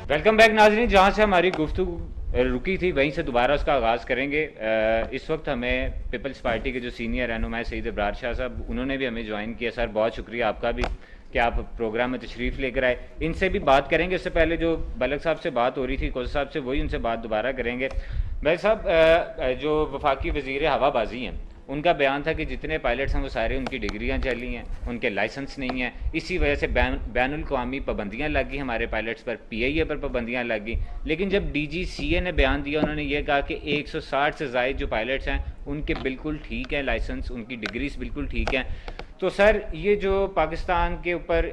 Welcome back नाजरीन। जहाँ से हमारी गुफ्तगू रुकी थी वहीं से दोबारा उसका आगाज़ करेंगे। इस वक्त हमें पीपल्स पार्टी के जो सीनियर रहनुमा सईद इब्रार शाह साहब, उन्होंने भी हमें ज्वाइन किया। सर बहुत शुक्रिया आपका भी कि आप प्रोग्राम में तशरीफ़ लेकर आए। इनसे भी बात करेंगे। इससे पहले जो बलक साहब से बात हो रही थी, कोसा साहब से, वही उनसे बात दोबारा करेंगे। भाई साहब, जो वफाकी वज़ीर हवाबाजी हैं, उनका बयान था कि जितने पायलट्स हैं वो सारे उनकी डिग्रियां चली हैं, उनके लाइसेंस नहीं हैं। इसी वजह से बैनुल अक़वामी पाबंदियाँ लग गई हमारे पायलट्स पर, पीआईए पर पाबंदियाँ लग गई। लेकिन जब डीजीसीए ने बयान दिया, उन्होंने ये कहा कि 160 से ज़ायद जो पायलट्स हैं उनके बिल्कुल ठीक है लाइसेंस, उनकी डिग्रीज बिल्कुल ठीक हैं। तो सर, ये जो पाकिस्तान के ऊपर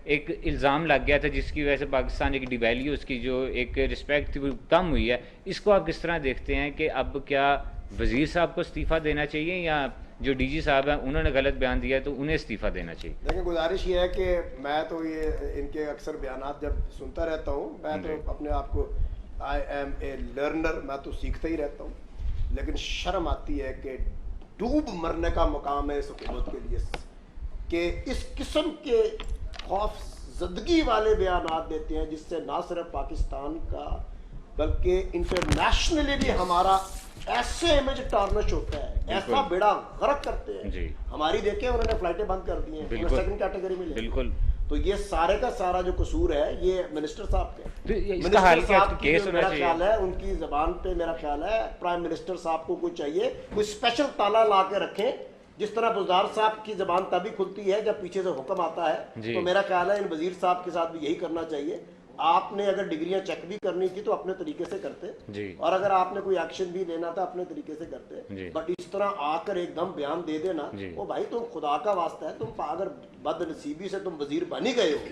एक इल्ज़ाम लग गया था जिसकी वजह से पाकिस्तान एक डिवैल्यू, उसकी जो एक रिस्पेक्ट थी वो कम हुई है, इसको आप किस तरह देखते हैं कि अब क्या वज़ीर साहब को इस्तीफ़ा देना चाहिए या जो डीजी साहब हैं उन्होंने गलत बयान दिया है तो उन्हें इस्तीफ़ा देना चाहिए? देखिए, गुजारिश ये है कि मैं तो ये इनके अक्सर बयानात जब सुनता रहता हूँ, मैं तो अपने आप को आई एम ए लर्नर, मैं तो सीखता ही रहता हूँ। लेकिन शर्म आती है कि डूब मरने का मुकाम है इस हुकूमत के लिए कि इस किस्म के खौफ ज़दगी वाले बयानात देते हैं जिससे ना सिर्फ पाकिस्तान का बल्कि इंटरनेशनली भी हमारा ऐसे इमेज टार्निश होता है, ऐसा बेड़ा गर्क करते हैं जी। हमारी। देखें, उन्होंने फ्लाइटें बंद कर दी हैं, उन्हें सेकंड कैटेगरी में ले। बिल्कुल। तो ये सारे का सारा जो कसूर है ये मिनिस्टर साहब का। तो इसका मिनिस्टर हाल क्या साहब की केस जो होना मेरा चाहिए? ख्याल है उनकी जबान पे, मेरा ख्याल है प्राइम मिनिस्टर साहब को कुछ चाहिए, कोई स्पेशल ताला ला के रखें। जिस तरह बुज़दार साहब की जबान तभी खुलती है जब पीछे से हुक्म आता है, तो मेरा ख्याल है इन वजीर साहब के साथ भी यही करना चाहिए। आपने अगर डिग्रियां चेक भी करनी थी तो अपने तरीके से करते जी। और अगर आपने कोई एक्शन भी लेना था अपने तरीके से करते। जी। बट इस तरह आकर एकदम बयान दे देना, ओ भाई तुम खुदा का वास्ता है, तुम अगर बदनसीबी से तुम वजीर बन ही गए हो,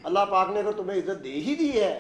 अल्लाह पाक ने अगर तुम्हें इज्जत दे ही दी है,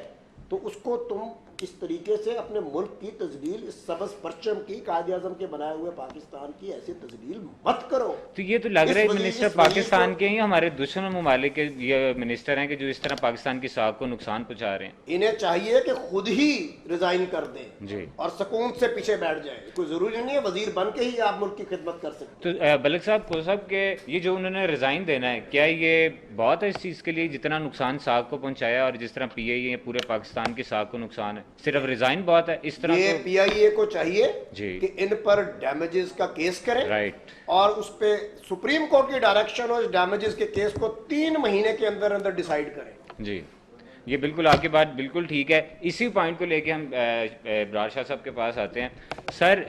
तो उसको तुम इस तरीके से अपने मुल्क की तजलील, इस सबज परचम की, कायद आजम के बनाए हुए पाकिस्तान की ऐसी तजलील मत करो। तो ये तो लग रहा है मिनिस्टर पाकिस्तान के ही हमारे दुश्मन ममालिक के ये मिनिस्टर हैं कि जो इस तरह पाकिस्तान की साख को नुकसान पहुंचा रहे हैं। इन्हें चाहिए कि खुद ही रिजाइन कर दें जी। और सुकून से पीछे बैठ जाए। कोई जरूरी नहीं है वजीर बन के ही आप मुल्क की खिदमत कर सकते। तो बलक साहब, को साहब के ये जो उन्होंने रिजाइन देना है, क्या ये बहुत है इस चीज़ के लिए जितना नुकसान साख को पहुंचाया और जिस तरह पीआईए पूरे पाकिस्तान की साख को नुकसान है, सिर्फ रिजाइन बहुत है? इस तरह ये तो पीआईए को चाहिए जी कि इन पर डैमेजेस का केस करें। राइट। और उस पे सुप्रीम कोर्ट की डायरेक्शन हो, इस डैमेजेस के केस को 3 महीने के अंदर अंदर डिसाइड करें। जी, ये बिल्कुल आपकी बात बिल्कुल ठीक है। इसी पॉइंट को लेके हम इब्रार शाह साहब के पास आते हैं। सर,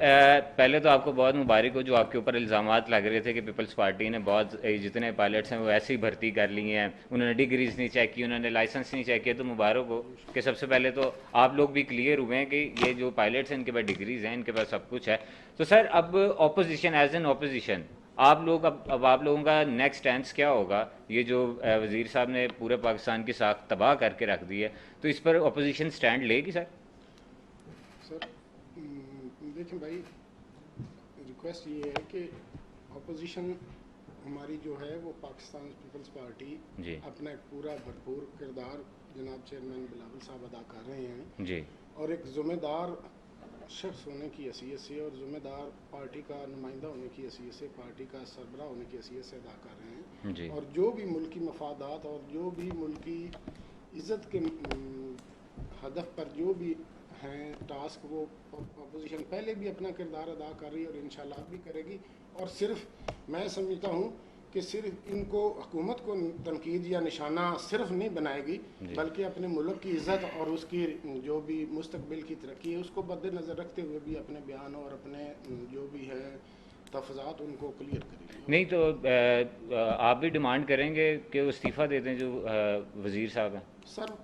पहले तो आपको बहुत मुबारक हो जो आपके ऊपर इल्ज़ामात लग रहे थे कि पीपल्स पार्टी ने बहुत जितने पायलट्स हैं वो ऐसे ही भर्ती कर ली हैं, उन्होंने डिग्रीज नहीं चेक की, उन्होंने लाइसेंस नहीं चेक किया। तो मुबारक हो कि सबसे पहले तो आप लोग भी क्लियर हुए हैं कि ये जो पायलट्स हैं इनके पास डिग्रीज हैं, इनके पास सब कुछ है। तो सर, अब ऑपोजिशन, एज एन ऑपोजिशन, आप लोग अब आप लोगों का नेक्स्ट स्टैंड क्या होगा? ये जो वजीर साहब ने पूरे पाकिस्तान की साख तबाह करके रख दी है, तो इस पर अपोजिशन स्टैंड लेगी सर? सर देखें भाई, रिक्वेस्ट ये है कि अपोजिशन हमारी जो है वो पाकिस्तान पीपल्स पार्टी अपना एक पूरा भरपूर किरदार जनाब चेयरमैन बिलावल साहब अदा कर रहे हैं जी। और एक ज़िम्मेदार शख्स होने की हैसियत से और ज़िम्मेदार पार्टी का नुमाइंदा होने की हैसियत से, पार्टी का सरबराह होने की हैसियत से अदा कर रहे हैं जी। और जो भी मुल्की मफादात और जो भी मुल्की इज़्ज़त के हदफ पर जो भी हैं टास्क, वो अपोजिशन पहले भी अपना किरदार अदा कर रही है और इंशाल्लाह भी करेगी। और सिर्फ मैं समझता हूँ कि सिर्फ इनको हुकूमत को तनकीद या निशाना सिर्फ नहीं बनाएगी, बल्कि अपने मुल्क की इज़्ज़त और उसकी जो भी मुस्तकबिल की तरक्की है उसको मद्देनज़र रखते हुए भी अपने बयान और अपने जो भी है तफज़ात उनको क्लियर करेगी। नहीं तो आप भी डिमांड करेंगे कि वो इस्तीफ़ा दे दें जो वज़ीर साहब हैं? सर,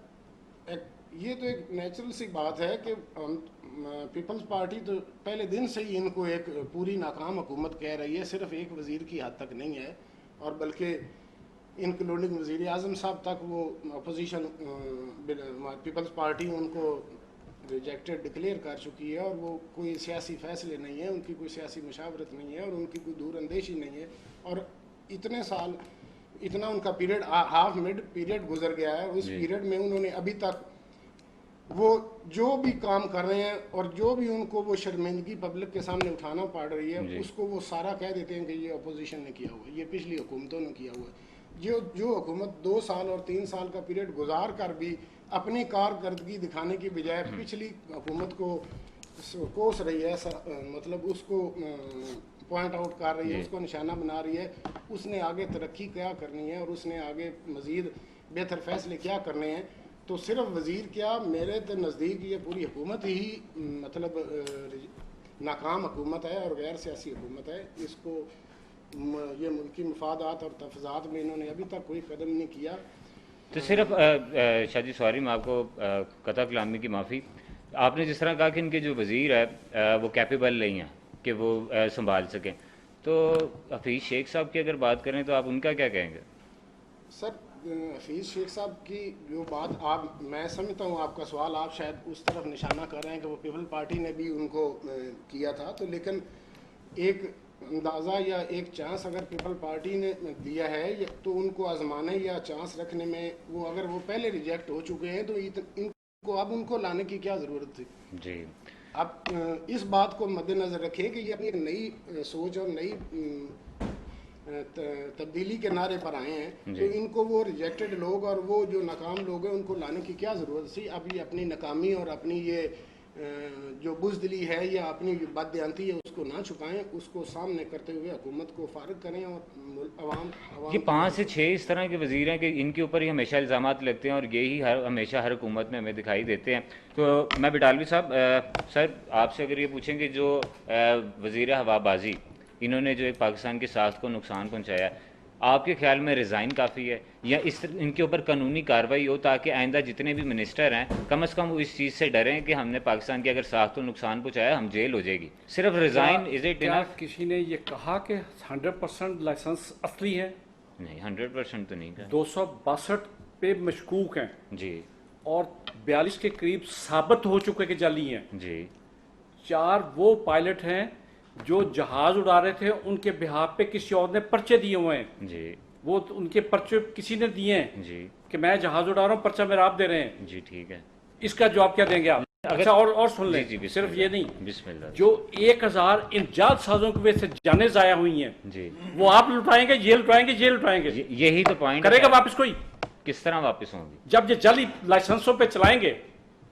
ये तो एक नेचुरल सी बात है कि पीपल्स पार्टी तो पहले दिन से ही इनको एक पूरी नाकाम हुकूमत कह रही है, सिर्फ एक वज़ीर की हद तक नहीं है और बल्कि इंक्लूडिंग वज़ीर आज़म साहब तक वो अपोजिशन पीपल्स पार्टी उनको रिजेक्टेड डिक्लेयर कर चुकी है और वो कोई सियासी फ़ैसले नहीं है, उनकी कोई सियासी मशावरत नहीं है और उनकी कोई दूर अंदेशी नहीं है। और इतने साल, इतना उनका पीरियड, हाफ मिड पीरियड गुजर गया है, उस पीरियड में उन्होंने अभी तक वो जो भी काम कर रहे हैं और जो भी उनको वो शर्मिंदगी पब्लिक के सामने उठाना पड़ रही है उसको वो सारा कह देते हैं कि ये अपोजिशन ने किया हुआ है, ये पिछली हुकूमतों ने किया हुआ है। जो हुकूमत 2 साल और 3 साल का पीरियड गुजार कर भी अपनी कारकर्दगी दिखाने की बजाय पिछली हुकूमत को कोस रही है, मतलब उसको पॉइंट आउट कर रही है, उसको निशाना बना रही है, उसने आगे तरक्की क्या करनी है और उसने आगे मज़ीद बेहतर फैसले क्या करने हैं। तो सिर्फ वज़ीर क्या, मेरे तो नज़दीक ये पूरी हुकूमत ही मतलब नाकाम हुकूमत है और गैर सियासी हुकूमत है। इसको ये मुल्की मफादात और तफजात में इन्होंने अभी तक कोई कदम नहीं किया। तो सिर्फ शाह जी सॉरी, मैं आपको कता कलामी की माफ़ी, आपने जिस तरह कहा कि इनके जो वज़ीर है वो कैपेबल नहीं है कि वो संभाल सकें, तो हफीज़ शेख साहब की अगर बात करें तो आप उनका क्या कहेंगे? सर हफीज़ शेख साहब की जो बात आप, मैं समझता हूँ आपका सवाल आप शायद उस तरफ निशाना कर रहे हैं कि वो पीपल पार्टी ने भी उनको किया था, तो लेकिन एक अंदाज़ा या एक चांस अगर पीपल पार्टी ने दिया है तो उनको आजमाने या चांस रखने में, वो अगर वो पहले रिजेक्ट हो चुके हैं तो इनको अब उनको लाने की क्या ज़रूरत थी जी। अब इस बात को मद्देनज़र रखें कि ये अपनी नई सोच और नई तब्दीली के नारे पर आए हैं, तो इनको वो रिजेक्टेड लोग और वो जो नाकाम लोग हैं उनको लाने की क्या ज़रूरत थी। अब ये अपनी नाकामी और अपनी ये जो बुज़दिली है या अपनी बददियांती है उसको ना छुपाएं, उसको सामने करते हुए हुकूमत को फारिग करें और अवाम ये 5 से 6 इस तरह के वज़ीर हैं कि इनके ऊपर ही हमेशा इल्ज़ामात लगते हैं और यही हमेशा हर हुकूमत में हमें दिखाई देते हैं। तो मैं बिटालवी साहब सर आपसे अगर ये पूछें कि जो वज़ीर हवाबाजी इन्होंने जो एक पाकिस्तान की साख को नुकसान पहुँचाया, आपके ख्याल में रिज़ाइन काफ़ी है या इनके ऊपर कानूनी कार्रवाई हो ताकि आइंदा जितने भी मिनिस्टर हैं कम से कम वो इस चीज़ से डरें कि हमने पाकिस्तान की अगर साख को नुकसान पहुँचाया हम जेल हो जाएगी? सिर्फ रिज़ाइन इज इट इनफ? किसी ने ये कहा कि 100% लाइसेंस असली है? नहीं, 100% तो नहीं कहा। 262 पे मशकूक हैं जी, और 42 के करीब साबित हो चुके कि जाली हैं जी। 4 वो पायलट हैं जो जहाज उड़ा रहे थे, उनके बिहाफ पे किसी और ने पर्चे दिए हुए हैं जी, वो उनके पर्चे किसी ने दिए हैं जी, कि मैं जहाज उड़ा रहा हूँ, पर्चा मेरा आप दे रहे हैं। जी, ठीक है। इसका जवाब क्या देंगे आप? अच्छा और सुन लें, जी, सिर्फ ये नहीं, बिस्मिल्लाह। जो 1000 इन जात साजों की वजह से जाने जाया हुई हैं जी, वो आप लुटाएंगे, ये लुटाएंगे, ये लुटाएंगे, यही तो पॉइंट करेगा वापस कोई? किस तरह वापस होंगी? जब ये जाली लाइसेंसों पे चलाएंगे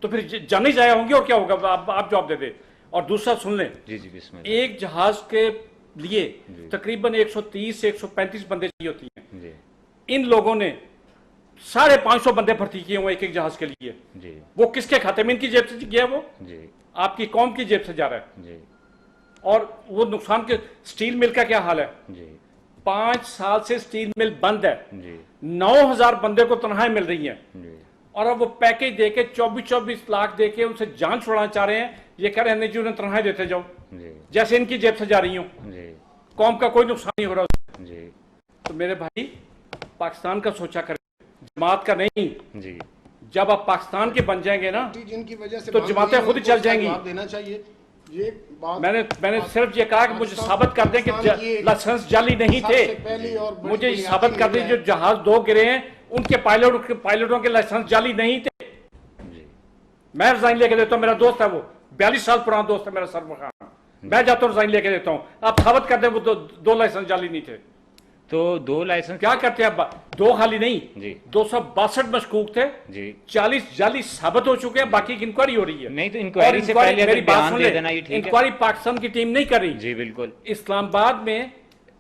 तो फिर जाने जाया होंगे और क्या होगा? आप जवाब दे दे। और दूसरा सुन लें, जी, जी, बिस्मिल्लाह। एक जहाज के लिए तकरीबन 130 से 135 बंदे चाहिए होती हैं। जी, इन लोगों ने 550 बंदे भर्ती किए हुए एक एक जहाज के लिए। जी, वो किसके खाते में? इनकी जेब से गया, वो जी, आपकी कौम की जेब से जा रहा है। जी, और वो नुकसान के स्टील मिल का क्या हाल है? जी, 5 साल से स्टील मिल बंद है, जी, 9000 बंदे को तनख्वाहें मिल रही हैं, जी, और अब वो पैकेज देके 24-24 लाख देके उनसे जान छुड़ाना चाह रहे हैं। ये कह रहे हैं नहीं जी उन्हें तनख्वाहें देते जाओ, जी, जैसे इनकी जेब से जा रही हूं। जी, कौम का कोई नुकसान नहीं हो रहा उससे। जी, तो मेरे भाई पाकिस्तान का सोचा करें, जमात का नहीं। जी। जब आप पाकिस्तान के बन जाएंगे ना जिनकी वजह से तो जमातें खुद ही चल जाएंगी। देना चाहिए ये बात। मैंने सिर्फ ये कहा कि मुझे साबित कर दें कि लाइसेंस जाली नहीं थे। पहली और मुझे साबित कर दें जो जहाज 2 गिरे हैं उनके पायलटों के लाइसेंस जाली नहीं थे। मैं रिजाइन लेके देता हूँ, मेरा दोस्त है वो 42 साल पुराना दोस्त है मेरा, सरवर खान। मैं जाता हूँ रिजाइन लेके देता हूँ, आप साबित कर दें वो 2 लाइसेंस जाली नहीं थे। तो 2 लाइसेंस क्या करते हैं अब? 2 खाली नहीं जी, 262 मशकूक थे जी, 40 जाली साबित हो चुके हैं, बाकी की इंक्वायरी हो रही है। नहीं तो इंक्वायरी से पहले अगर बयान दे देना ये ठीक है। इंक्वायरी पाकिस्तान की टीम नहीं कर रही जी, बिल्कुल। इस्लामाबाद में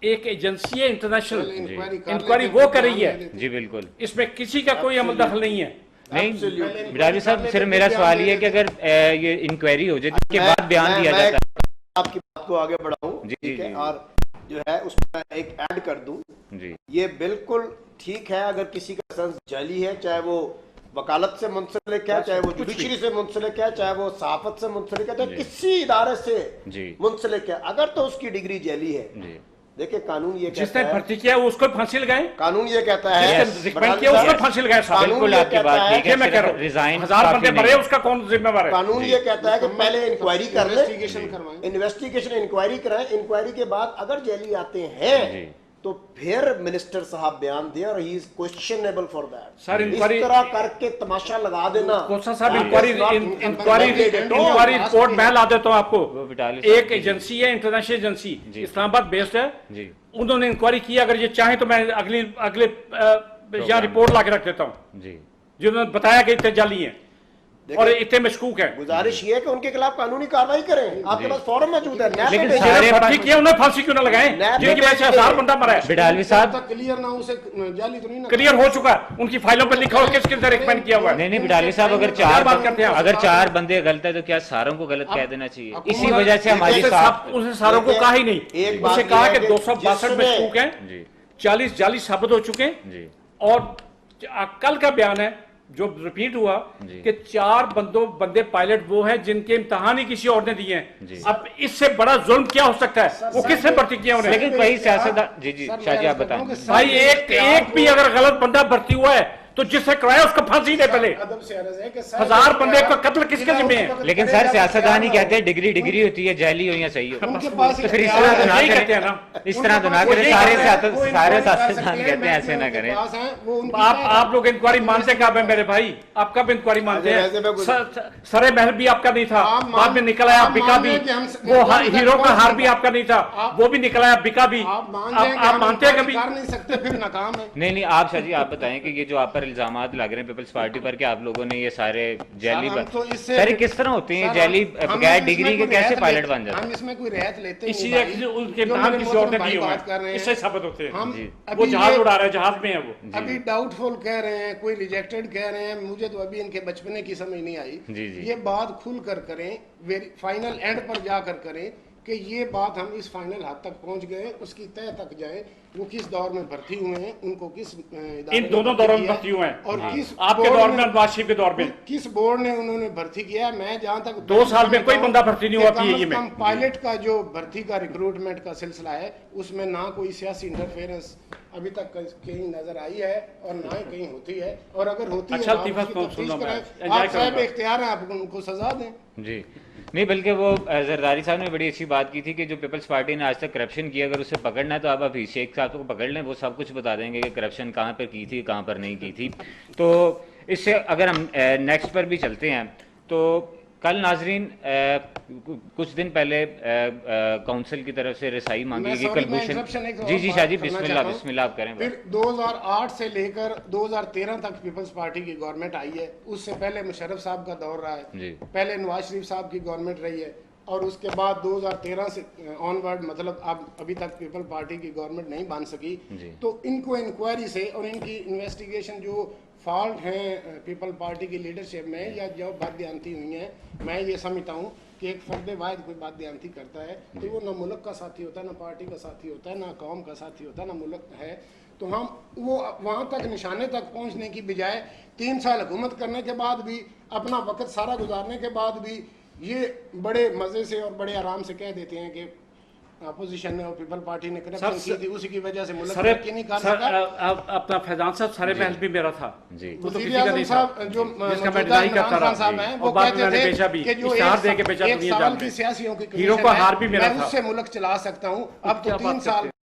एक एजेंसी है इंटरनेशनल, इंक्वायरी वो कर रही है। जी, बिल्कुल। इसमें किसी का कोई अमल दखल नहीं है। नहीं बिरादरी साहब, सिर्फ मेरा सवाल ये है कि अगर ये इंक्वायरी हो जाए उसके बाद बयान दिया जाता है। आपकी बात को आगे बढ़ाऊं, जी, ठीक जी, है, जी। और जो है उसमें एक ऐड कर दूं, जी, ये बिल्कुल ठीक है अगर किसी का लाइसेंस जाली है, चाहे वो वकालत से मुंसलिक है, चाहे वो जुडिशरी से मुंसलिक है, चाहे वो सहाफत से मुंसलिक है, चाहे किसी इदारे से जी, मुंसलिक है, अगर तो उसकी डिग्री जाली है। जी। देखिए कानून ये जिसने कहता है, भर्ती किया उसको फांसी लगाए, कानून ये कहता है, जिसने रिकमेंड किया उसको फांसी लगाए। साहब कानून बिल्कुल ये आपकी कहता बात है, ठीक है। मैं कह रहा हूं, रिजाइन 1000 बंदे मरे, उसका कौन जिम्मेवार है? कानून ये कहता है कि पहले इंक्वायरी कर ले, इन्वेस्टिगेशन करवाएं, इन्वेस्टिगेशन इंक्वायरी कराएं, इंक्वायरी के बाद अगर जेली आते हैं जी। तो फिर मिनिस्टर साहब बयान दे, और he is questionable for that. Sir, इस इंक्वायरी तरह करके तमाशा लगा देना। कोसा साहब, That inquiry is not inquiry report मैं ला देता हूं वो आपको। बिटाली साहब, एक एजेंसी है, इंटरनेशनल एजेंसी, जी। इस्लामाबाद बेस्ड है, जी, उन्होंने इंक्वायरी की। अगले ये चाहे तो मैं अगले यहाँ रिपोर्ट ला के रख देता हूँ। जी, जिन्होंने बताया कि इतने जाली हैं और इतने मशकूक हैं। गुजारिश ये है कि उनके खिलाफ कानूनी कार्रवाई करें। आपके पास फॉर्म मौजूद है, नैब लेकिन पे भेजें। सारे भर्ती किया, उन्हें फांसी क्यों ना लगाएं? जिनकी वजह से 1000 बंदा मरा है। बिडालवी साहब, क्लियर ना उसे जाली तो नहीं ना क्लियर हो चुका है, उनकी फाइलों पर लिखा हो किस किस ने रिकमेंड किया हुआ है। नहीं बिडालवी साहब, अगर क्या बात करते हैं आप? अगर 4 बंदे गलत है तो क्या सारों को गलत कह देना चाहिए? इसी वजह से हमारी उसने सारों को कहा ही नहीं, एक बात उसने ये कहा है कि कि 262 जिसने- मशकूक हैं, जी 40 जाली साबित हो चुके हैं। जी और कल का बयान है जो रिपीट हुआ जी। कि 4 बंदे पायलट वो हैं जिनके इम्तिहान ही किसी और ने दिए हैं। जी। अब इससे बड़ा जुल्म क्या हो सकता है? वो किसने भर्ती किया उन्हें? लेकिन कई सियासतदान, जी जी सर, शाहजी मैं आप बताएं। कहता हूं कि भाई एक भी अगर गलत बंदा भर्ती हुआ है तो जिससे कराया उसको फांसी दे पहले। अदब से अर्ज है कि 1000 बंदे का कत्ल किसके जिम्मे है? लेकिन सर सियासतदान ही कहते हैं डिग्री होती है, जैली हो या सही हो। उनके पास तो फिर इस तरह तो ना यही कहते करें हैं ना। इस तरह तो ना उनके करें। पास सारे वो सारे इंक्वायरी कर सियासतदान सकते हैं, कहते हैं ऐसे ना उनके करें। पास हैं, वो उनकी आप लोग इंक्वायरी मानते कब है मेरे भाई? आप कब इंक्वायरी मानते वैसे मैं हैं? कुछ- सरे महल भी आपका नहीं था, आप मान- बाद में निकल आया आप बिका मान भी। लें कि हम वो इंक्वायरी हीरो का तक हार भी पहुंच आपका नहीं था, आप- वो भी निकल आया बिका भी। आप मान लें कि आप हम मानते हैं इंक्वायरी कभी? कर नहीं सकते, फिर नाकाम है। नहीं आप शाहजी आप बताएं कि ये जो आप पर इल्जामात लग रहे हैं पीपल्स पार्टी पर कि आप लोगों ने ये सारे जैली सर, हम तो इससे- सर ये किस तरह होते हैं सर, जैली हम बगैर इसमें डिग्री के कोई कैसे रियायत पायलट लेते- बन जाते हम हैं? इसमें कोई रियायत लेते नहीं इसी भाई। उनके जो इम्तिहान मेरे किसी और ने मोहतरम भाई दिए हुए बात कर रहे हैं, हैं। इससे साबित होते हैं। हम जी। वो अभी जहाज ये- उड़ा रहे हैं, जहाज में है वो। अभी डाउटफुल कह रहे हैं, कोई रिजेक्टेड कह रहे हैं, मुझे तो अभी इनके बचपने की समझ नहीं आई। जी, जी। ये बात खुल कर करें, फाइनल एंड पर जाकर करें कि ये बात हम इस फाइनल हद तक पहुंच गए, उसकी तय तक जाए। वो किस दौर में भर्ती हुए हैं, उनको किस इदारे इन में दोनों भर्ती दौरों में किया भर्ती हुए हैं। और हाँ। किस आपके बोर्ड दौर ने- में, नवाज शरीफ के दौर में। किस बोर्ड ने उन्होंने भर्ती किया है। मैं जहां तक 2 साल में कोई बंदा भर्ती नहीं हुआ PAE में। पायलट का जो भर्ती का रिक्रूटमेंट का सिलसिला है, उसमें ना कोई सियासी इंटरफेरेंस अभी तक कहीं नजर आई है और ना ही कहीं होती है। और अगर होती अच्छा, है तो आप लतीफ़ा उसकी सुन तफ्तीश लो, मैं कराएं। enjoy आप साहब करूंगा। इख्तियार हैं, आप उनको सजा दें। जी नहीं बल्कि वो जरदारी साहब ने बड़ी अच्छी बात की थी कि जो पीपल्स पार्टी ने आज तक करप्शन किया, अगर उसे पकड़ना है तो आप अभी शेख साहब को पकड़ लें, वो सब कुछ बता देंगे कि करप्शन कहाँ पर की थी कहाँ पर नहीं की थी। तो इससे अगर हम नेक्स्ट पर भी चलते हैं तो कल नाजरीन कुछ दिन पहले काउंसिल की तरफ से रसाई मांगी गई कलभूषण। जी जी शाहजी बिस्मिल्लाह आप करें। फिर 2008 से लेकर 2013 तक पीपल्स पार्टी की गवर्नमेंट आई है। उससे पहले मुशर्रफ साहब का दौर रहा है, जी। पहले नवाज शरीफ साहब की गवर्नमेंट रही है और उसके बाद 2013 से ऑनवर्ड, मतलब अब अभी तक पीपल पार्टी की गवर्नमेंट नहीं बन सकी। जी। तो इनको इंक्वायरी से और इनकी इन्वेस्टिगेशन जो फॉल्ट हैं पीपल पार्टी की लीडरशिप में या जो बादयांती हुई हैं, मैं ये समझता हूँ कि एक फर्द वाहिद कोई बादयांती करता है तो वो ना मुल्क का साथी होता है, ना पार्टी का साथी होता है, ना कौम का साथी होता है, ना मुल्क है। तो हम वो वहाँ तक निशाने तक पहुँचने की बजाय 3 साल हुकूमत करने के बाद भी, अपना वक्त सारा गुजारने के बाद भी ये बड़े मज़े से और बड़े आराम से कह देते हैं कि अपोजिशन ने और पीपल पार्टी ने करप्शन की थी, उसी की वजह से मुल्क तरक्की नहीं कर सका। अपना फैजान साहब सारे महल भी मेरा था जी। वो तो वज़ीर किसी का आज़म नहीं साहब था, जो जिसका मैं मौजूदा डिनाई करता इमरान खान साहब रहा हैं, और वो बाद में कहते मैंने थे बेचा भी कि जो इश्तिहार दे के बेचा एक दुनिया साल जान की में। सियासियों की हीरो कमीशन का है, हार भी मेरा मैं था। उससे मुल्क चला सकता हूँ। अब तो क्या 3 बात साल करते